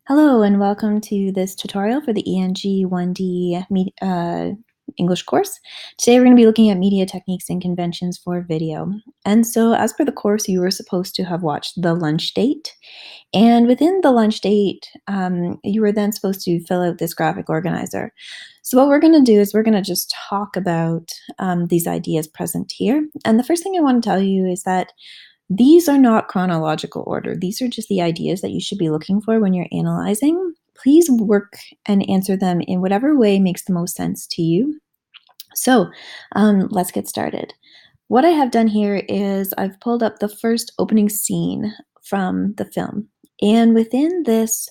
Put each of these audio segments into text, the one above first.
Hello and welcome to this tutorial for the ENG 1D English course. Today we're going to be looking at media techniques and conventions for video. And so as per the course, you were supposed to have watched The Lunch Date. And within The Lunch Date, you were then supposed to fill out this graphic organizer. So what we're going to do is we're going to just talk about these ideas present here. And the first thing I want to tell you is that these are not chronological order. These are just the ideas that you should be looking for when you're analyzing. Please work and answer them in whatever way makes the most sense to you. So let's get started. What I have done here is I've pulled up the first opening scene from the film. And within this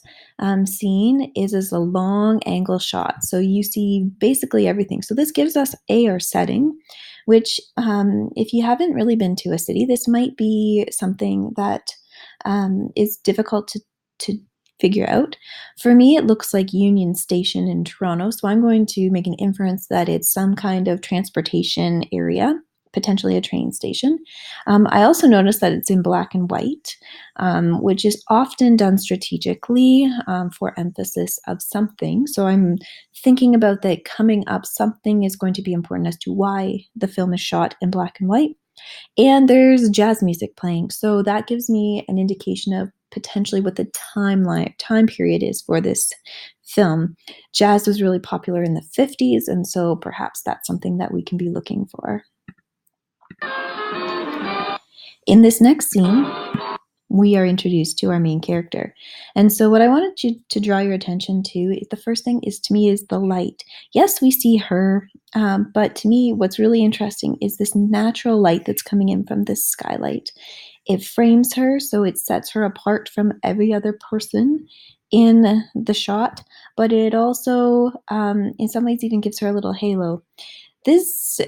scene is a long angle shot. So you see basically everything. So this gives us our setting, which if you haven't really been to a city, this might be something that is difficult to figure out. For me, it looks like Union Station in Toronto. So I'm going to make an inference that it's some kind of transportation area, potentially a train station. I also noticed that it's in black and white, which is often done strategically for emphasis of something. So I'm thinking about that coming up, something is going to be important as to why the film is shot in black and white. And there's jazz music playing. So that gives me an indication of potentially what the time period is for this film. Jazz was really popular in the 50s, and so perhaps that's something that we can be looking for. In this next scene, we are introduced to our main character. And so what I wanted you to draw your attention to, the first thing is, to me, is the light. Yes, we see her, but to me, what's really interesting is this natural light that's coming in from this skylight. It frames her, so it sets her apart from every other person in the shot, but it also, in some ways, even gives her a little halo. This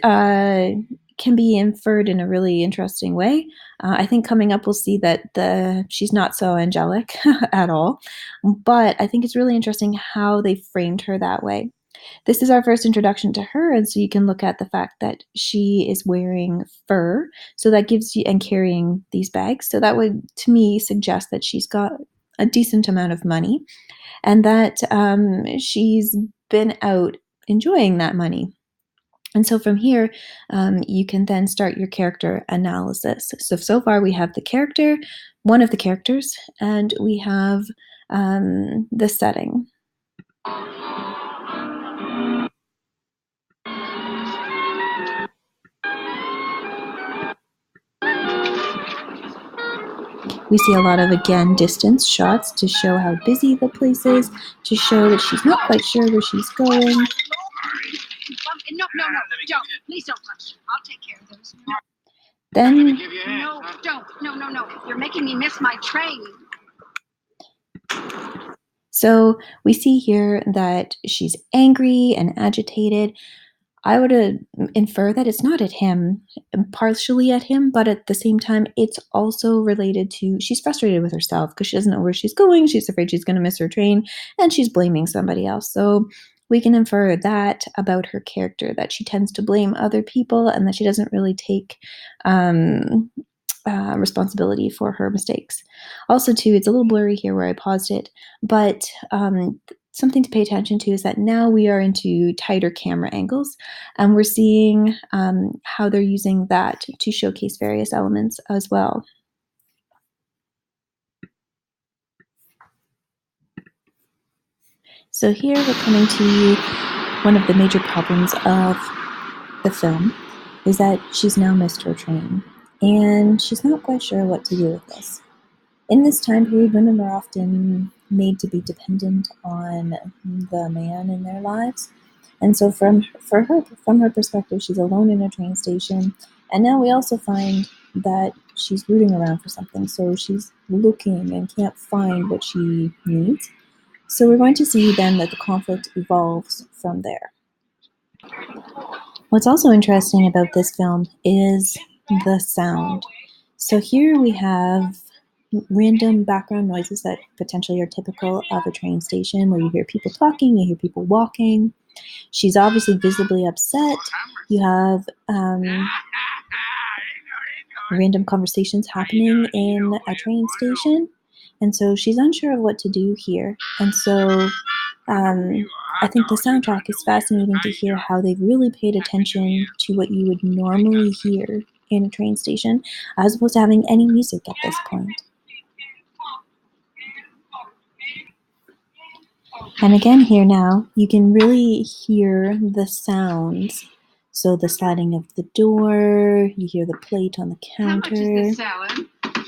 can be inferred in a really interesting way. I think coming up we'll see that she's not so angelic at all, but I think it's really interesting how they framed her that way. This is our first introduction to her, and so you can look at the fact that she is wearing fur, so that gives you, and carrying these bags, so that would, to me, suggest that she's got a decent amount of money, and that she's been out enjoying that money. And so from here, you can then start your character analysis. So far we have the character, one of the characters, and we have the setting. We see a lot of, again, distance shots to show how busy the place is, to show that she's not quite sure where she's going. No, don't. Please don't touch it. I'll take care of those. Then, no, don't. No. You're making me miss my train. So we see here that she's angry and agitated. I would infer that it's not at him, partially at him, but at the same time, it's also related to, she's frustrated with herself because she doesn't know where she's going. She's afraid she's going to miss her train, and she's blaming somebody else. So we can infer that about her character, that she tends to blame other people and that she doesn't really take responsibility for her mistakes. Also, too, it's a little blurry here where I paused it, but something to pay attention to is that now we are into tighter camera angles, and we're seeing how they're using that to showcase various elements as well. So here we're coming to one of the major problems of the film, is that she's now missed her train, and she's not quite sure what to do with this. In this time period, women are often made to be dependent on the man in their lives. And so from her perspective, she's alone in a train station. And now we also find that she's rooting around for something. So she's looking and can't find what she needs. So we're going to see then that the conflict evolves from there. What's also interesting about this film is the sound. So here we have random background noises that potentially are typical of a train station, where you hear people talking, you hear people walking. She's obviously visibly upset. You have random conversations happening in a train station. And so she's unsure of what to do here. And so I think the soundtrack is fascinating to hear how they've really paid attention to what you would normally hear in a train station, as opposed to having any music at this point. And again, here now, you can really hear the sounds. So the sliding of the door, you hear the plate on the counter. How much is this salad? $2.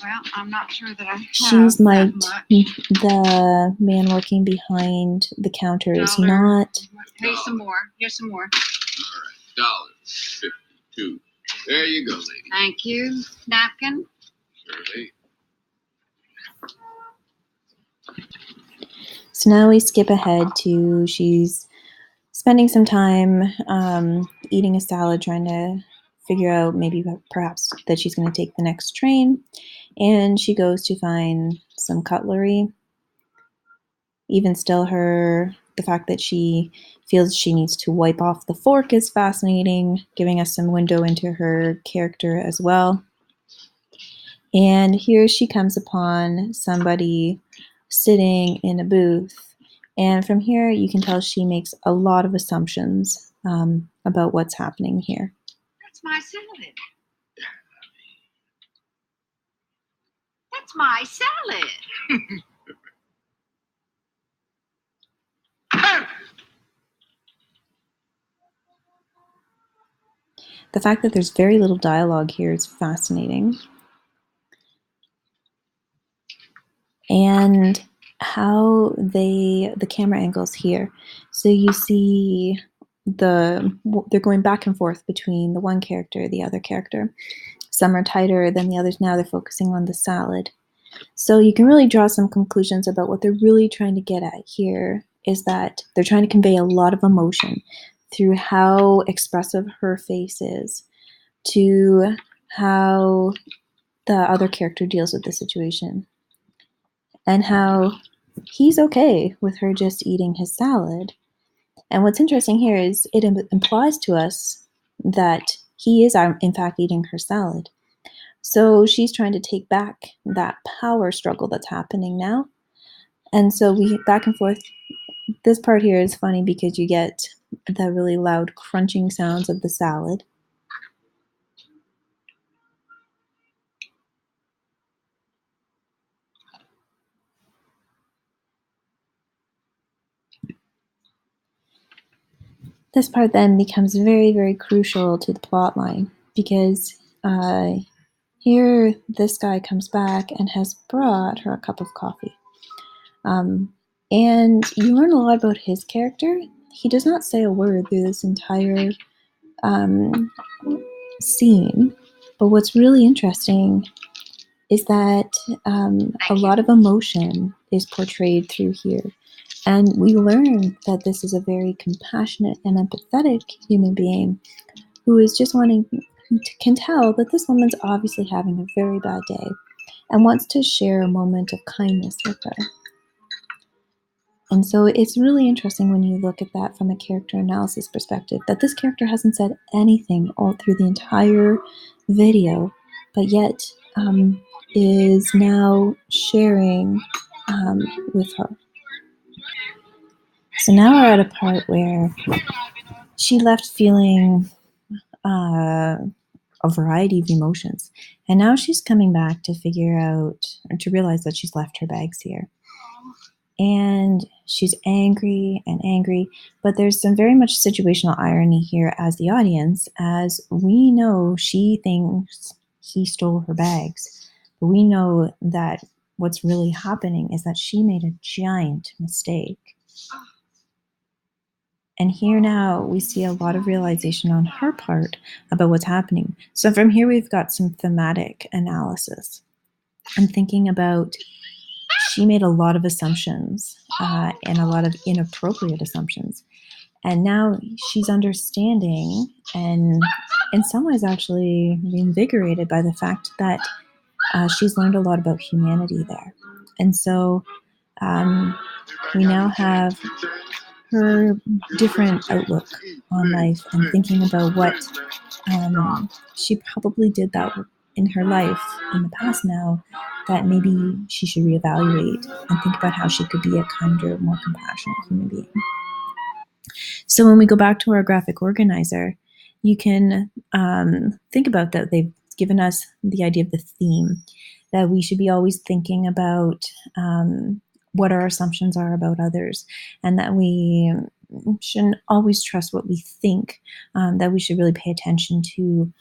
Well, I'm not sure that I have She's that mic'd. much. The man working behind the counter is not. Here's some more. Here's some more. All right, $1.52. There you go, lady. Thank you. Napkin? Surely. So now we skip ahead to she's spending some time eating a salad, trying to figure out maybe perhaps that she's going to take the next train. And she goes to find some cutlery. Even still, the fact that she feels she needs to wipe off the fork is fascinating, giving us some window into her character as well. And here she comes upon somebody sitting in a booth. And from here, you can tell she makes a lot of assumptions about what's happening here. That's my salad. That's my salad. The fact that there's very little dialogue here is fascinating. And how the camera angles here. So you see they're going back and forth between the one character, the other character. Some are tighter than the others. Now they're focusing on the salad. So you can really draw some conclusions about what they're really trying to get at here is that they're trying to convey a lot of emotion through how expressive her face is to how the other character deals with the situation and how he's okay with her just eating his salad. And what's interesting here is it implies to us that he is, in fact, eating her salad. So she's trying to take back that power struggle that's happening now. And so we back and forth. This part here is funny because you get the really loud crunching sounds of the salad. This part then becomes very, very crucial to the plot line because here this guy comes back and has brought her a cup of coffee. And you learn a lot about his character. He does not say a word through this entire scene. But what's really interesting is that a lot of emotion is portrayed through here. And we learn that this is a very compassionate and empathetic human being who is just can tell that this woman's obviously having a very bad day and wants to share a moment of kindness with her. And so it's really interesting when you look at that from a character analysis perspective, that this character hasn't said anything all through the entire video, but yet is now sharing with her. So now we're at a part where she left feeling a variety of emotions. And now she's coming back to figure out, or to realize that she's left her bags here. And she's angry and angry, but there's some very much situational irony here as the audience, as we know she thinks he stole her bags. But we know that what's really happening is that she made a giant mistake. And here now we see a lot of realization on her part about what's happening. So from here we've got some thematic analysis. I'm thinking about she made a lot of assumptions and a lot of inappropriate assumptions. And now she's understanding and in some ways actually reinvigorated by the fact that she's learned a lot about humanity there. And so we now have her different outlook on life and thinking about what she probably did that in her life in the past now that maybe she should reevaluate and think about how she could be a kinder, more compassionate human being. So when we go back to our graphic organizer, you can think about that. They've given us the idea of the theme, that we should be always thinking about what our assumptions are about others, and that we shouldn't always trust what we think, that we should really pay attention to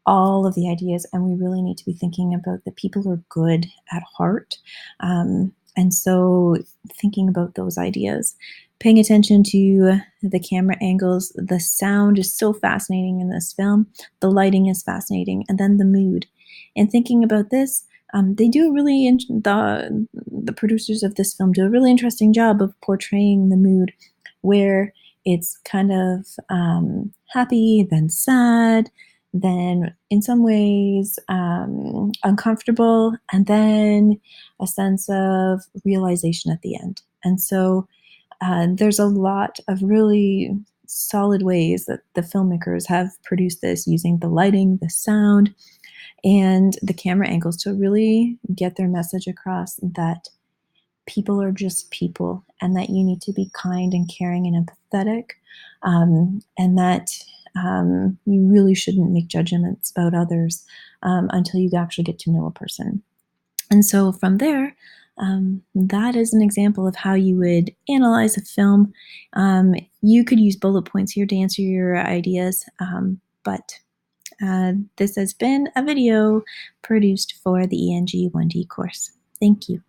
all of the ideas, and we really need to be thinking about the people who are good at heart. And so thinking about those ideas, paying attention to the camera angles, the sound is so fascinating in this film, the lighting is fascinating, and then the mood. And thinking about this, they do a really, the producers of this film do a really interesting job of portraying the mood, where it's kind of happy, then sad, then in some ways uncomfortable, and then a sense of realization at the end. And so there's a lot of really solid ways that the filmmakers have produced this using the lighting, the sound, and the camera angles to really get their message across that people are just people, and that you need to be kind and caring and empathetic, and that you really shouldn't make judgments about others until you actually get to know a person. And so from there, that is an example of how you would analyze a film. You could use bullet points here to answer your ideas, but this has been a video produced for the ENG 1D course. Thank you.